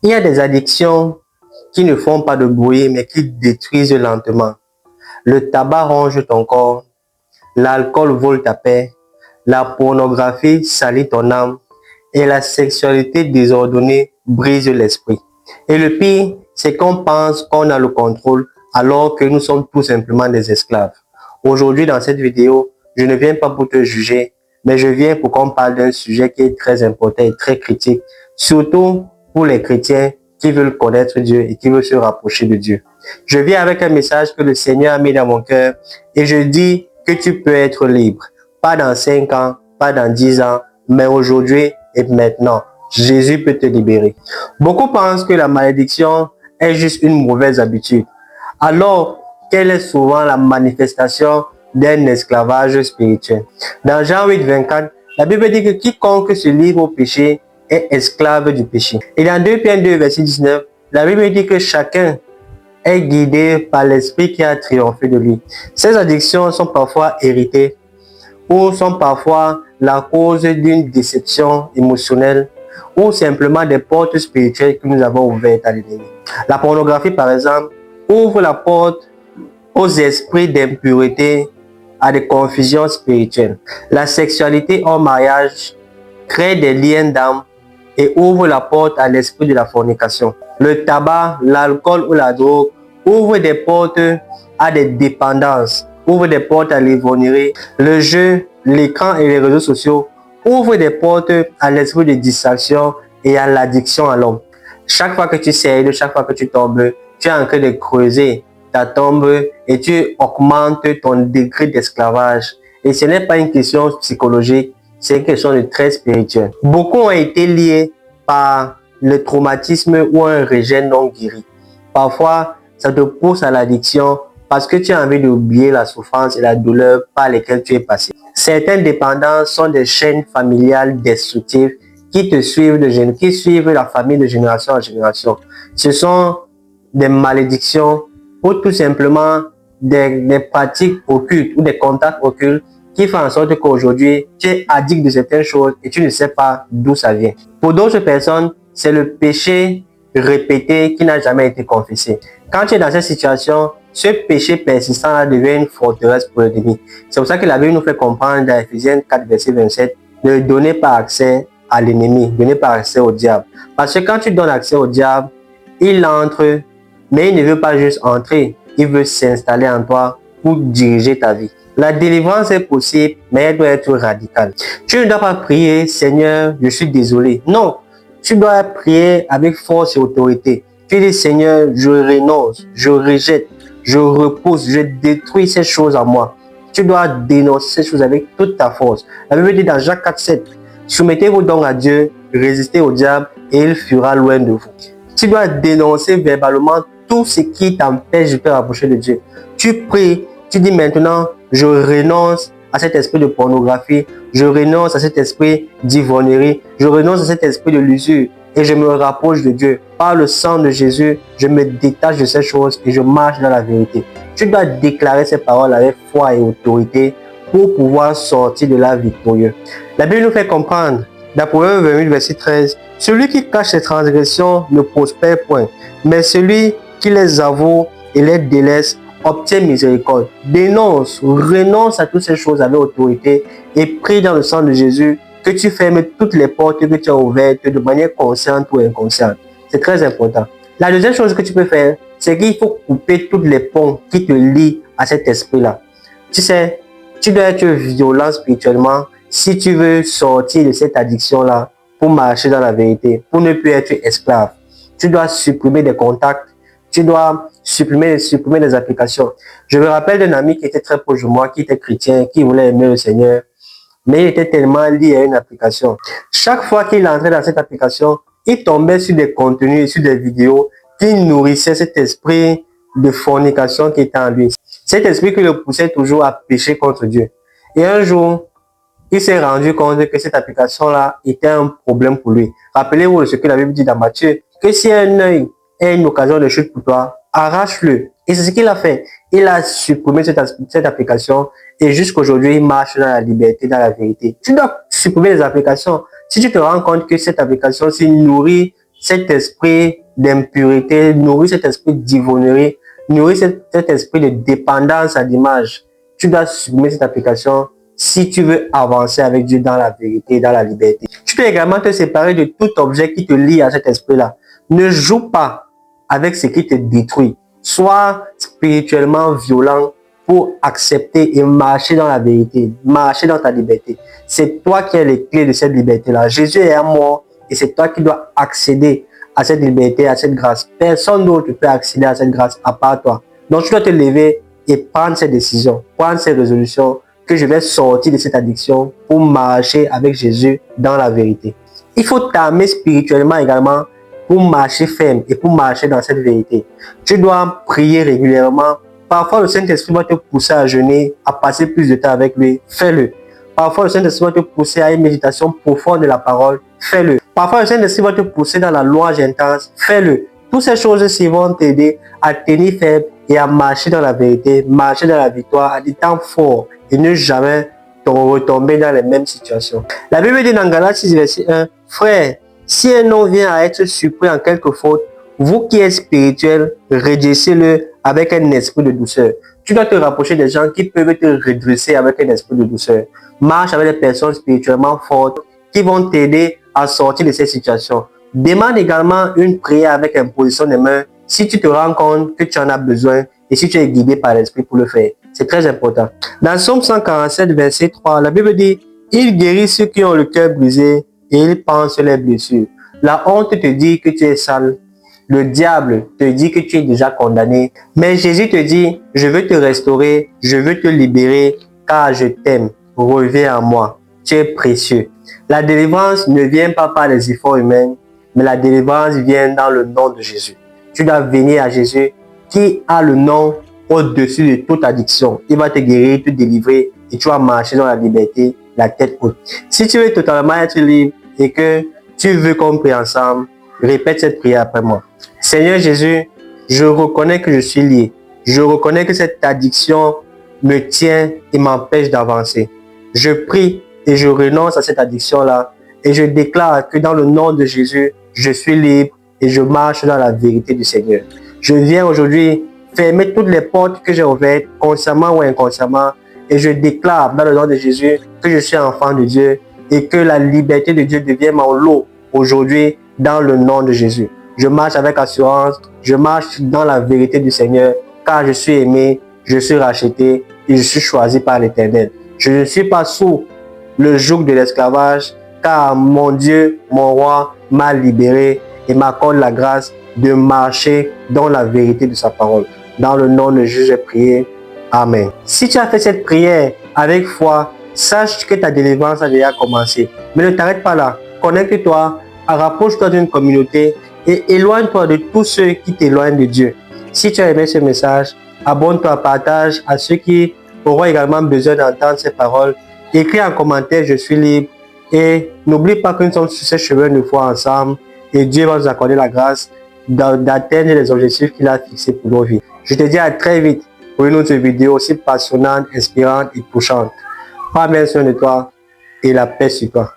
Il y a des addictions qui ne font pas de bruit, mais qui détruisent lentement. Le tabac ronge ton corps, l'alcool vole ta paix, la pornographie salit ton âme et la sexualité désordonnée brise l'esprit. Et le pire, c'est qu'on pense qu'on a le contrôle alors que nous sommes tout simplement des esclaves. Aujourd'hui, dans cette vidéo, je ne viens pas pour te juger, mais je viens pour qu'on parle d'un sujet qui est très important et très critique, surtout pour les chrétiens qui veulent connaître Dieu et qui veulent se rapprocher de Dieu. Je viens avec un message que le Seigneur a mis dans mon cœur et je dis que tu peux être libre. Pas dans 5 ans, pas dans 10 ans, mais aujourd'hui et maintenant. Jésus peut te libérer. Beaucoup pensent que la malédiction est juste une mauvaise habitude, alors qu'elle est souvent la manifestation d'un esclavage spirituel. Dans Jean 8, 24, la Bible dit que quiconque se livre au péché est esclave du péché. Et dans 2 Pierre 2, verset 19, la Bible dit que chacun est guidé par l'esprit qui a triomphé de lui. Ces addictions sont parfois héritées ou sont parfois la cause d'une déception émotionnelle ou simplement des portes spirituelles que nous avons ouvertes à l'ennemi. La pornographie, par exemple, ouvre la porte aux esprits d'impureté, à des confusions spirituelles. La sexualité hors mariage crée des liens d'âme et ouvre la porte à l'esprit de la fornication. Le tabac, l'alcool ou la drogue ouvrent des portes à des dépendances, ouvrent des portes à l'ivrognerie. Le jeu, l'écran et les réseaux sociaux ouvrent des portes à l'esprit de distraction et à l'addiction à l'homme. Chaque fois que tu cèdes, chaque fois que tu tombes, tu es en train de creuser ta tombe et tu augmentes ton degré d'esclavage. Et ce n'est pas une question psychologique, c'est une question de très spirituelle. Beaucoup ont été liés par le traumatisme ou un rejet non guéri. Parfois, ça te pousse à l'addiction parce que tu as envie d'oublier la souffrance et la douleur par lesquelles tu es passé. Certaines dépendances sont des chaînes familiales destructives qui te suivent qui suivent la famille de génération en génération. Ce sont des malédictions ou tout simplement des pratiques occultes ou des contacts occultes qui font en sorte qu'aujourd'hui, tu es addict de certaines choses et tu ne sais pas d'où ça vient. Pour d'autres personnes, c'est le péché répété qui n'a jamais été confessé. Quand tu es dans cette situation, ce péché persistant devient une forteresse pour l'ennemi. C'est pour ça que la Bible nous fait comprendre dans Ephésiens 4, verset 27, ne donnez pas accès à l'ennemi, ne donnez pas accès au diable. Parce que quand tu donnes accès au diable, il entre, mais il ne veut pas juste entrer, il veut s'installer en toi pour diriger ta vie. La délivrance est possible, mais elle doit être radicale. Tu ne dois pas prier, Seigneur, je suis désolé. Non, tu dois prier avec force et autorité. Tu dis, Seigneur, je renonce, je rejette, je repousse, je détruis ces choses en moi. Tu dois dénoncer ces choses avec toute ta force. La Bible dit dans Jacques 4, 7, soumettez-vous donc à Dieu, résistez au diable et il fuira loin de vous. Tu dois dénoncer verbalement tout ce qui t'empêche de te rapprocher de Dieu. Tu pries, tu dis maintenant, je renonce à cet esprit de pornographie, je renonce à cet esprit d'ivrognerie, je renonce à cet esprit de l'usure et je me rapproche de Dieu. Par le sang de Jésus, je me détache de ces choses et je marche dans la vérité. Tu dois déclarer ces paroles avec foi et autorité pour pouvoir sortir de là victorieux. La Bible nous fait comprendre, dans Proverbe 28, verset 13, « Celui qui cache ses transgressions ne prospère point, mais celui qui les avoue et les délaisse obtient miséricorde. » Dénonce, renonce à toutes ces choses avec autorité et prie dans le sang de Jésus que tu fermes toutes les portes que tu as ouvertes de manière consciente ou inconsciente. C'est très important. La deuxième chose que tu peux faire, c'est qu'il faut couper tous les ponts qui te lient à cet esprit-là. Tu sais, tu dois être violent spirituellement si tu veux sortir de cette addiction-là pour marcher dans la vérité, pour ne plus être esclave. Tu dois supprimer des contacts, tu dois supprimer des applications. Je me rappelle d'un ami qui était très proche de moi, qui était chrétien, qui voulait aimer le Seigneur, mais il était tellement lié à une application. Chaque fois qu'il entrait dans cette application, il tombait sur des contenus, sur des vidéos qui nourrissaient cet esprit de fornication qui était en lui. Cet esprit qui le poussait toujours à pécher contre Dieu. Et un jour, il s'est rendu compte que cette application-là était un problème pour lui. Rappelez-vous de ce que la Bible dit dans Matthieu, que si un œil est une occasion de chute pour toi, arrache-le. Et c'est ce qu'il a fait. Il a supprimé cette application et jusqu'aujourd'hui, il marche dans la liberté, dans la vérité. Tu dois supprimer les applications. Si tu te rends compte que cette application s'est nourrie cet esprit d'impurité, nourrir cet esprit d'ivonnerie, nourrir cet esprit de dépendance à l'image. Tu dois supprimer cette application si tu veux avancer avec Dieu dans la vérité, dans la liberté. Tu dois également te séparer de tout objet qui te lie à cet esprit-là. Ne joue pas avec ce qui te détruit. Sois spirituellement violent pour accepter et marcher dans la vérité, marcher dans ta liberté. C'est toi qui as les clés de cette liberté-là. Jésus est mort et c'est toi qui dois accéder à cette liberté, à cette grâce. Personne d'autre ne peut accéder à cette grâce à part toi. Donc tu dois te lever et prendre ces décisions, prendre ces résolutions que je vais sortir de cette addiction pour marcher avec Jésus dans la vérité. Il faut t'armer spirituellement également pour marcher ferme et pour marcher dans cette vérité. Tu dois prier régulièrement. Parfois, le Saint-Esprit va te pousser à jeûner, à passer plus de temps avec lui. Fais-le. Parfois, le Saint-Esprit va te pousser à une méditation profonde de la parole. Fais-le. Parfois, le Saint-Esprit va te pousser dans la louange intense. Fais-le. Toutes ces choses-ci vont t'aider à tenir ferme et à marcher dans la vérité, marcher dans la victoire, à des temps forts et ne jamais retomber dans les mêmes situations. La Bible dit dans Galates 6, verset 1, « Frère, si un homme vient à être surpris en quelque faute, vous qui êtes spirituel, redressez-le avec un esprit de douceur. » Tu dois te rapprocher des gens qui peuvent te redresser avec un esprit de douceur. Marche avec des personnes spirituellement fortes qui vont t'aider à sortir de cette situation. Demande également une prière avec imposition des mains si tu te rends compte que tu en as besoin et si tu es guidé par l'esprit pour le faire. C'est très important. Dans Somme 147, verset 3, la Bible dit « Il guérit ceux qui ont le cœur brisé et il pense les blessures. » La honte te dit que tu es sale. Le diable te dit que tu es déjà condamné. Mais Jésus te dit « Je veux te restaurer, je veux te libérer car je t'aime. Reviens à moi. Tu es précieux. » La délivrance ne vient pas par les efforts humains, mais la délivrance vient dans le nom de Jésus. Tu dois venir à Jésus qui a le nom au-dessus de toute addiction. Il va te guérir, te délivrer et tu vas marcher dans la liberté, la tête haute. Si tu veux totalement être libre et que tu veux qu'on prie ensemble, répète cette prière après moi. Seigneur Jésus, je reconnais que je suis lié. Je reconnais que cette addiction me tient et m'empêche d'avancer. Je prie et je renonce à cette addiction-là et je déclare que dans le nom de Jésus, je suis libre et je marche dans la vérité du Seigneur. Je viens aujourd'hui fermer toutes les portes que j'ai ouvertes, consciemment ou inconsciemment, et je déclare dans le nom de Jésus que je suis enfant de Dieu et que la liberté de Dieu devient mon lot aujourd'hui dans le nom de Jésus. Je marche avec assurance, je marche dans la vérité du Seigneur, car je suis aimé, je suis racheté et je suis choisi par l'Éternel. Je ne suis pas sous le joug de l'esclavage, car mon Dieu, mon roi, m'a libéré et m'accorde la grâce de marcher dans la vérité de sa parole. Dans le nom de Jésus, j'ai prié. Amen. Si tu as fait cette prière avec foi, sache que ta délivrance a déjà commencé. Mais ne t'arrête pas là. Connecte-toi, rapproche-toi d'une communauté et éloigne-toi de tous ceux qui t'éloignent de Dieu. Si tu as aimé ce message, abonne-toi, partage à ceux qui auront également besoin d'entendre ces paroles. Écris en commentaire, je suis libre. Et n'oublie pas que nous sommes sur ce chemin de foi ensemble et Dieu va nous accorder la grâce d'atteindre les objectifs qu'il a fixés pour nos vies. Je te dis à très vite pour une autre vidéo aussi passionnante, inspirante et touchante. Prends bien soin de toi et la paix sur toi.